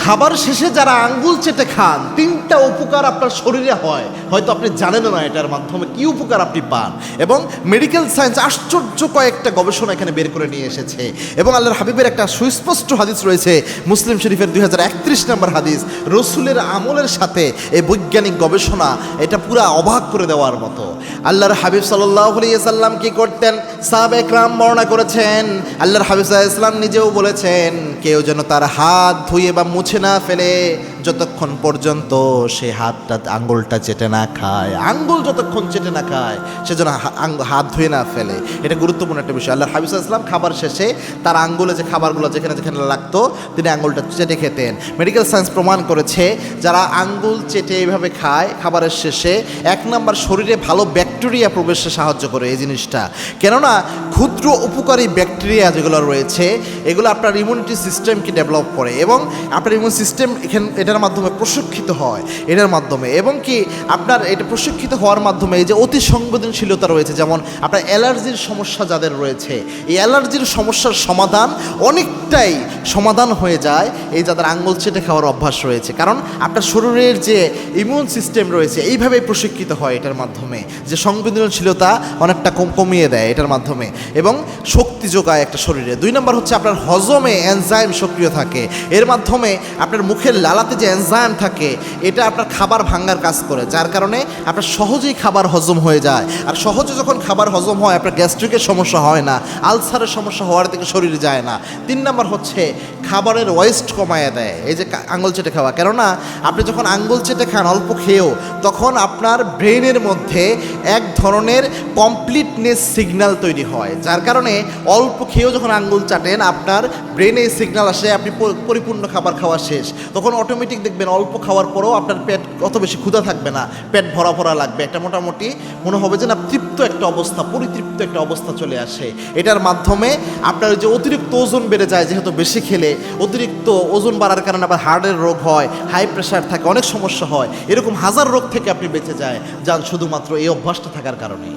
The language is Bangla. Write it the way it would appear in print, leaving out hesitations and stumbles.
খাবার শেষে যারা আঙ্গুল চেটে খান, তিনটা উপকার আপনার শরীরে হয়, হয়তো আপনি জানেনও না এটার মাধ্যমে কি উপকার আপনি পান। এবং মেডিকেল সায়েন্স আশ্চর্য কয়েকটা গবেষণা এখানে বের করে নিয়ে এসেছে। এবং আল্লাহর হাবিবের একটা সুস্পষ্ট হাদিস রয়েছে মুসলিম শরীফের 2031 নম্বর হাদিস। রসুলের আমলের সাথে এই বৈজ্ঞানিক গবেষণা, এটা পুরা অবাক করে দেওয়ার মতো। আল্লাহর হাবিব সাল্লাল্লাহু আলাইহি সাল্লাম কি করতেন, সাহাবা একরাম বর্ণনা করেছেন। আল্লাহর হাবিব সাল্লাল্লাহু আলাইহি সাল্লাম নিজেও বলেছেন, কেউ যেন তার হাত ধুয়ে বা মুছে না ফেলে যতক্ষণ পর্যন্ত সে হাতটা আঙ্গুলটা চেটে না খায়, আঙ্গুল যতক্ষণ চেটে না খায় সে যেন হাত ধুয়ে না ফেলে। এটা গুরুত্বপূর্ণ একটা বিষয়। আল্লাহর হাবিব সাল্লাল্লাহু আলাইহি সাল্লাম খাবার শেষে তার আঙ্গুলে যে খাবারগুলো যেখানে যেখানে লাগতো তিনি আঙ্গুলটা চেটে খেতেন। মেডিকেল সায়েন্স প্রমাণ করেছে যারা আঙ্গুল চেটে এইভাবে খায় খাবারের শেষে, এক নাম্বার শরীরে ভালো ব্যাকটেরিয়া প্রবেশে সাহায্য করে এই জিনিসটা। কেননা ক্ষুদ্র উপকারী ব্যাকটেরিয়া যেগুলো রয়েছে এগুলো আপনার ইমিউনিটি সিস্টেমকে ডেভেলপ করে এবং আপনার ইমিউন সিস্টেম এটার মাধ্যমে প্রশিক্ষিত হয় এটার মাধ্যমে। এবং কি আপনার এটা প্রশিক্ষিত হওয়ার মাধ্যমে এই যে অতি সংবেদনশীলতা রয়েছে, যেমন আপনার অ্যালার্জির সমস্যা যাদের রয়েছে, এই অ্যালার্জির সমস্যার অনেকটাই সমাধান হয়ে যায় এই যাদের আঙ্গুল চেটে খাওয়ার অভ্যাস রয়েছে। কারণ আপনার শরীরের যে ইমিউন সিস্টেম রয়েছে এইভাবেই প্রশিক্ষিত হয় এটার মাধ্যমে, যে সংবেদনশীলতা অনেকটা কমিয়ে দেয় এটার মাধ্যমে এবং শক্তি যোগায় একটা শরীরে। 2 নম্বর হচ্ছে আপনার হজমে এনজাইম সক্রিয় থাকে, এর মাধ্যমে আপনার মুখের লালাতে যে এনজাইম থাকে এটা আপনার খাবার ভাঙার কাজ করে, যার কারণে আপনার সহজেই খাবার হজম হয়ে যায়। আর সহজে যখন খাবার হজম হয় আপনার গ্যাস্ট্রিকের সমস্যা হয় না, আলসারের সমস্যা হওয়ার থেকে শরীরে যায় না। 3 নম্বর হচ্ছে খাবারের ওয়েস্ট কমায় দেয় এই যে আঙ্গুল চেটে খাওয়া। কেননা আপনি যখন আঙ্গুল চেটে খান অল্প খেয়েও, তখন আপনার ব্রেনের মধ্যে এক ধরনের কমপ্লিটনেস সিগন্যাল তৈরি হয়, যার কারণে অল্প খেয়েও যখন আঙ্গুল চাটেন আপনার ব্রেনে সিগন্যাল আসে আপনি পরিপূর্ণ খাবার খাওয়া শেষ। তখন অটোমেটিক দেখবেন অল্প খাওয়ার পরেও আপনার পেট অত বেশি ক্ষুধা থাকবে না, পেট ভরা ভরা লাগবে, একটা মোটামুটি মনে হবে যে না তৃপ্ত একটা অবস্থা, পরিতৃপ্ত একটা অবস্থা চলে আসে। এটার মাধ্যমে আপনার যে অতিরিক্ত ওজন বেড়ে যায়, যেহেতু বেশি খেলে অতিরিক্ত ওজন বাড়ার কারণে আবার হার্টের রোগ হয়, হাই প্রেশার থাকে, অনেক সমস্যা হয়, এরকম হাজার রোগ থেকে আপনি বেঁচে যান শুধুমাত্র এই অভ্যাসটা থাকার কারণে।